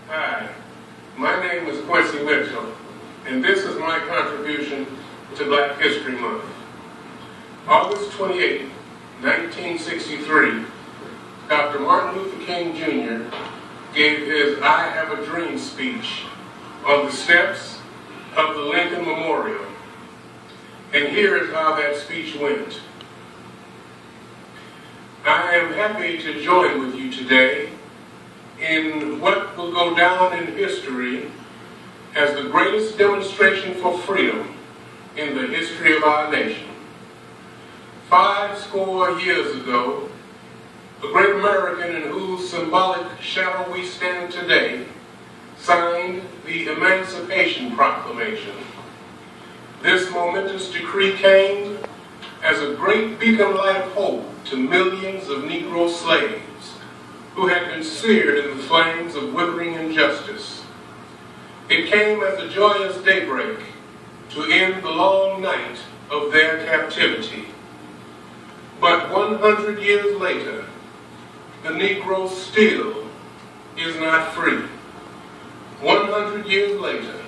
Hi, my name is Quincy Mitchell, and this is my contribution to Black History Month. August 28, 1963, Dr. Martin Luther King Jr. gave his I Have a Dream speech on the steps of the Lincoln Memorial. And here is how that speech went. I am happy to join with you today in what will go down in history as the greatest demonstration for freedom in the history of our nation. 50 years ago, the great American in whose symbolic shadow we stand today signed the Emancipation Proclamation. This momentous decree came as a great beacon light of hope to millions of Negro slaves who had been seared in the flames of withering injustice. It came as a joyous daybreak to end the long night of their captivity. But 100 years later, the Negro still is not free. 100 years later,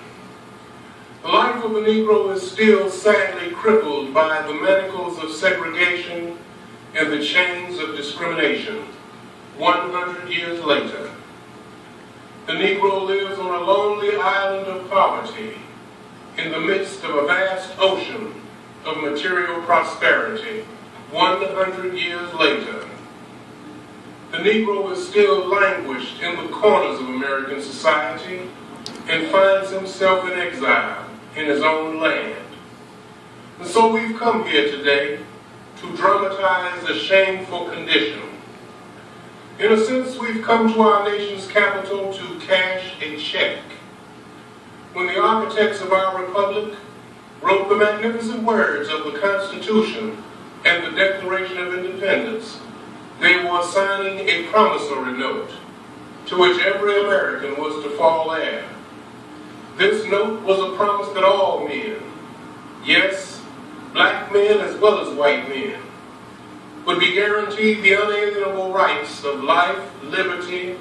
the life of the Negro is still sadly crippled by the manacles of segregation and the chains of discrimination. 100 years later, the Negro lives on a lonely island of poverty in the midst of a vast ocean of material prosperity. 100 years later, the Negro is still languished in the corners of American society and finds himself in exile in his own land. And so we've come here today to dramatize a shameful condition. In a sense, we've come to our nation's capital to cash a check. When the architects of our republic wrote the magnificent words of the Constitution and the Declaration of Independence, they were signing a promissory note to which every American was to fall heir. This note was a promise that all men, yes, black men as well as white men, would be guaranteed the unalienable rights of life, liberty,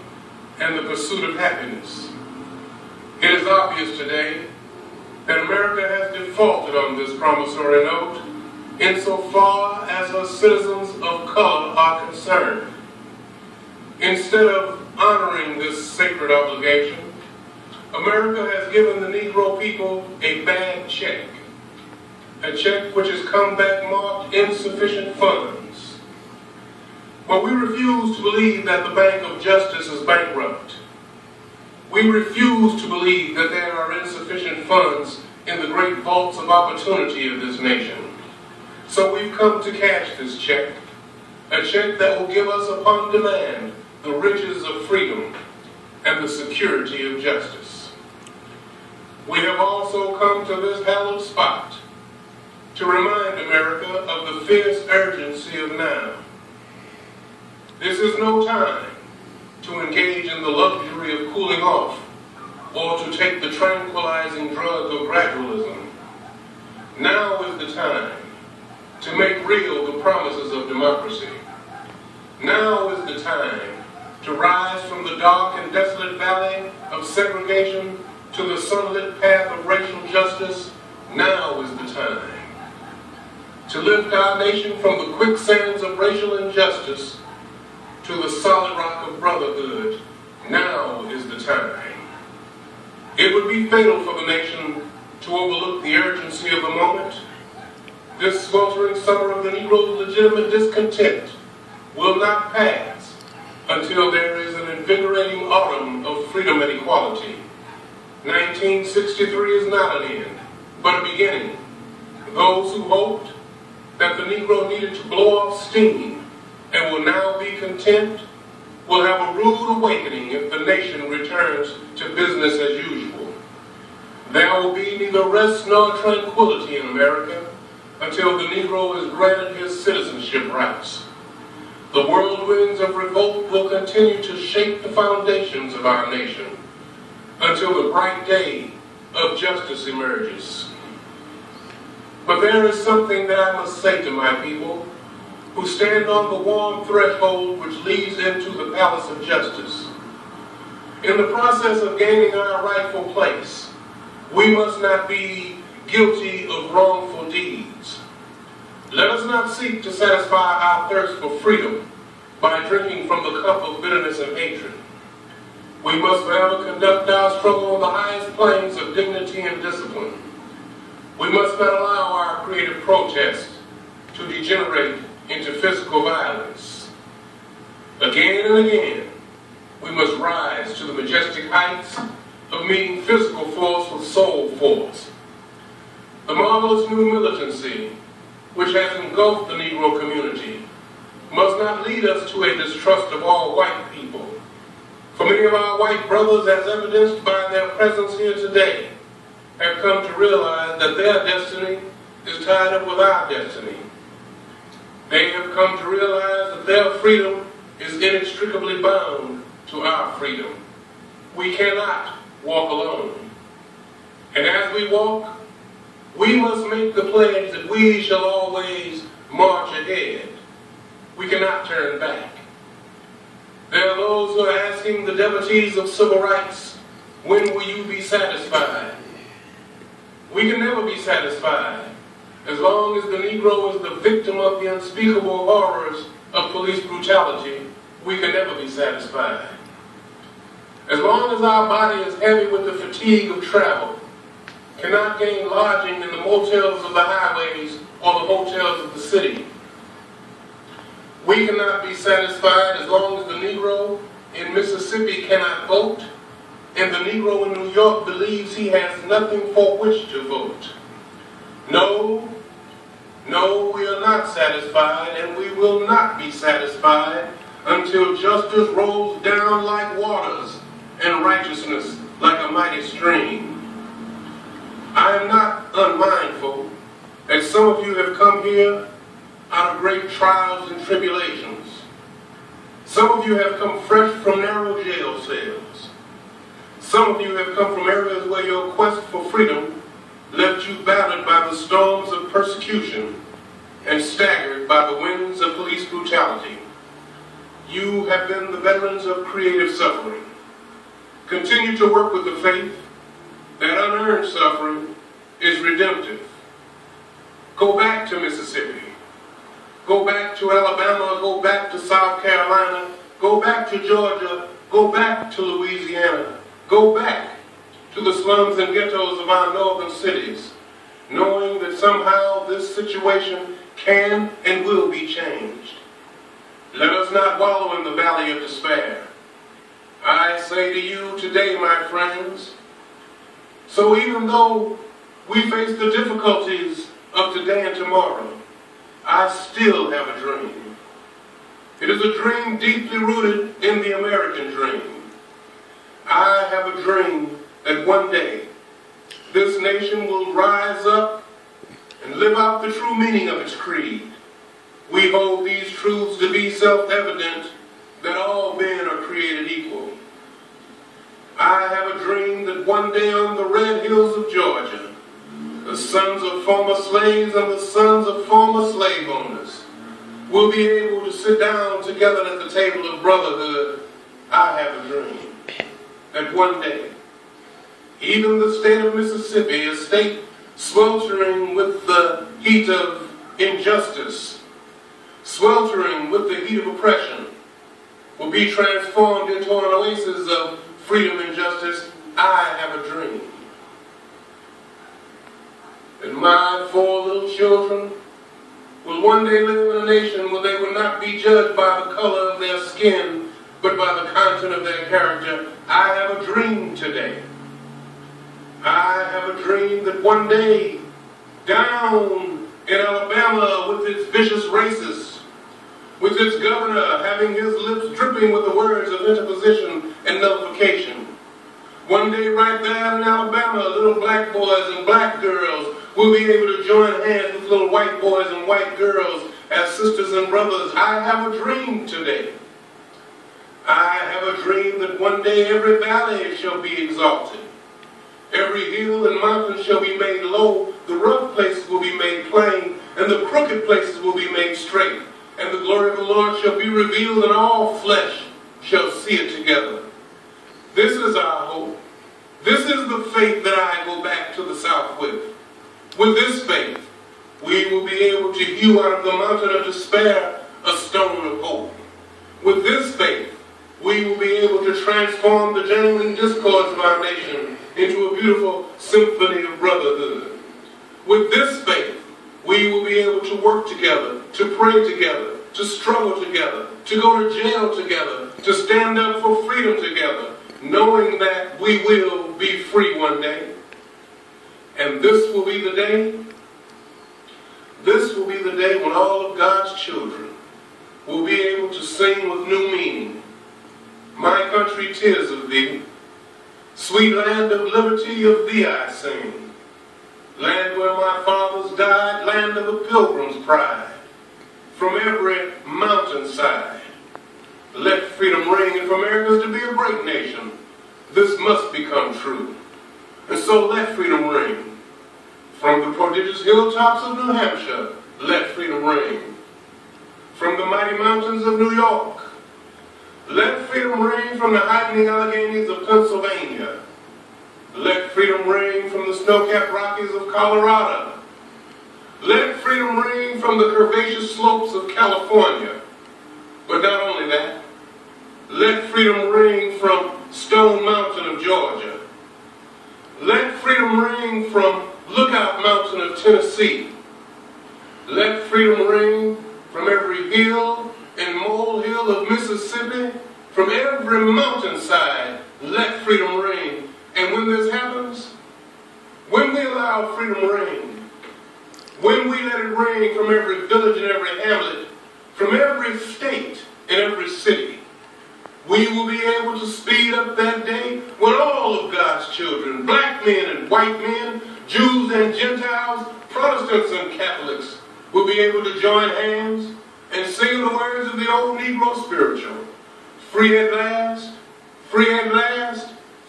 and the pursuit of happiness. It is obvious today that America has defaulted on this promissory note insofar as her citizens of color are concerned. Instead of honoring this sacred obligation, America has given the Negro people a bad check, a check which has come back marked insufficient funds. But we refuse to believe that the Bank of Justice is bankrupt. We refuse to believe that there are insufficient funds in the great vaults of opportunity of this nation. So we've come to cash this check, a check that will give us upon demand the riches of freedom and the security of justice. We have also come to this hallowed spot to remind America of the fierce urgency of now. This is no time to engage in the luxury of cooling off or to take the tranquilizing drug of gradualism. Now is the time to make real the promises of democracy. Now is the time to rise from the dark and desolate valley of segregation to the sunlit path of racial justice. Now is the time to lift our nation from the quicksands of racial injustice to the solid rock of brotherhood. Now is the time. It would be fatal for the nation to overlook the urgency of the moment. This sweltering summer of the Negro's legitimate discontent will not pass until there is an invigorating autumn of freedom and equality. 1963 is not an end, but a beginning. Those who hoped that the Negro needed to blow off steam and will now be content will have a rude awakening if the nation returns to business as usual. There will be neither rest nor tranquility in America until the Negro is granted his citizenship rights. The whirlwinds of revolt will continue to shake the foundations of our nation until the bright day of justice emerges. But there is something that I must say to my people who stand on the warm threshold which leads into the palace of justice. In the process of gaining our rightful place, we must not be guilty of wrongful deeds. Let us not seek to satisfy our thirst for freedom by drinking from the cup of bitterness and hatred. We must forever conduct our struggle on the highest planes of dignity and discipline. We must not allow our creative protest to degenerate into physical violence. Again and again, we must rise to the majestic heights of meeting physical force with soul force. The marvelous new militancy, which has engulfed the Negro community, must not lead us to a distrust of all white people. For many of our white brothers, as evidenced by their presence here today, have come to realize that their destiny is tied up with our destiny. They have come to realize that their freedom is inextricably bound to our freedom. We cannot walk alone. And as we walk, we must make the pledge that we shall always march ahead. We cannot turn back. There are those who are asking the devotees of civil rights, when will you be satisfied? We can never be satisfied as long as the Negro is the victim of the unspeakable horrors of police brutality. We can never be satisfied. As long as our body is heavy with the fatigue of travel, cannot gain lodging in the motels of the highways or the hotels of the city, we cannot be satisfied as long as the Negro in Mississippi cannot vote and the Negro in New York believes he has nothing for which to vote. No, we are not satisfied, and we will not be satisfied until justice rolls down like waters and righteousness like a mighty stream. I am not unmindful that some of you have come here out of great trials and tribulations. Some of you have come fresh from narrow jail cells. Some of you have come from areas where your quest for freedom left you battered by the storms of persecution and staggered by the winds of police brutality. You have been the veterans of creative suffering. Continue to work with the faith that unearned suffering is redemptive. Go back to Mississippi. Go back to Alabama. Go back to South Carolina. Go back to Georgia. Go back to Louisiana. Go back to the slums and ghettos of our northern cities, knowing that somehow this situation can and will be changed. Let us not wallow in the valley of despair. I say to you today, my friends, so even though we face the difficulties of today and tomorrow, I still have a dream. It is a dream deeply rooted in the American dream. I have a dream that one day this nation will rise up and live out the true meaning of its creed. We hold these truths to be self-evident, that all men are created equal. I have a dream that one day on the red hills of Georgia, the sons of former slaves and the sons of former slave owners will be able to sit down together at the table of brotherhood. I have a dream that one day, even the state of Mississippi, a state sweltering with the heat of injustice, sweltering with the heat of oppression, will be transformed into an oasis of freedom and justice. I have a dream that my 4 little children will one day live in a nation where they will not be judged by the color of their skin, but by the content of their character. I have a dream today. I have a dream that one day, down in Alabama with its vicious racists, with its governor having his lips dripping with the words of interposition and nullification, one day right there in Alabama, little black boys and black girls will be able to join hands with little white boys and white girls as sisters and brothers. I have a dream today. I have a dream that one day every valley shall be exalted. Every hill and mountain shall be made low. The rough places will be made plain, and the crooked places will be made straight. And the glory of the Lord shall be revealed, and all flesh shall see it together. This This is the faith that I go back to the South with. With this faith, we will be able to hew out of the mountain of despair a stone of hope. With this faith, we will be able to transform the jangling discords of our nation into a beautiful symphony of brotherhood. With this faith, we will be able to work together, to pray together, to struggle together, to go to jail together, to stand up for freedom together, knowing that we will be free one day. And this will be the day when all of God's children will be able to sing with new meaning. My country, 'tis of thee. Sweet land of liberty, of thee I sing. Land where my fathers died, land of the pilgrim's pride. From every mountainside, let freedom ring, and for Americans to be a great nation, this must become true. And so let freedom ring. From the prodigious hilltops of New Hampshire, let freedom ring. From the mighty mountains of New York, let freedom ring. From the heightening Alleghanies of Pennsylvania, let freedom ring. From the snow-capped Rockies of Colorado, let freedom ring. From the curvaceous slopes of California. But not only that, let freedom ring from Stone Mountain of Georgia. Let freedom ring from Lookout Mountain of Tennessee. Let freedom ring from every hill and molehill of Mississippi. From every mountainside, let freedom ring. And when this happens, when we allow freedom ring, when we let it ring from every village and every hamlet, from every state and every city, we will be able to speed up that day when all of God's children, black men and white men, Jews and Gentiles, Protestants and Catholics, will be able to join hands and sing the words of the old Negro spiritual. Free at last,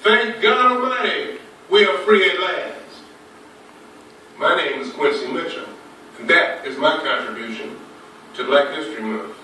thank God Almighty, we are free at last. My name is Quincy Mitchell, and that is my contribution to Black History Month.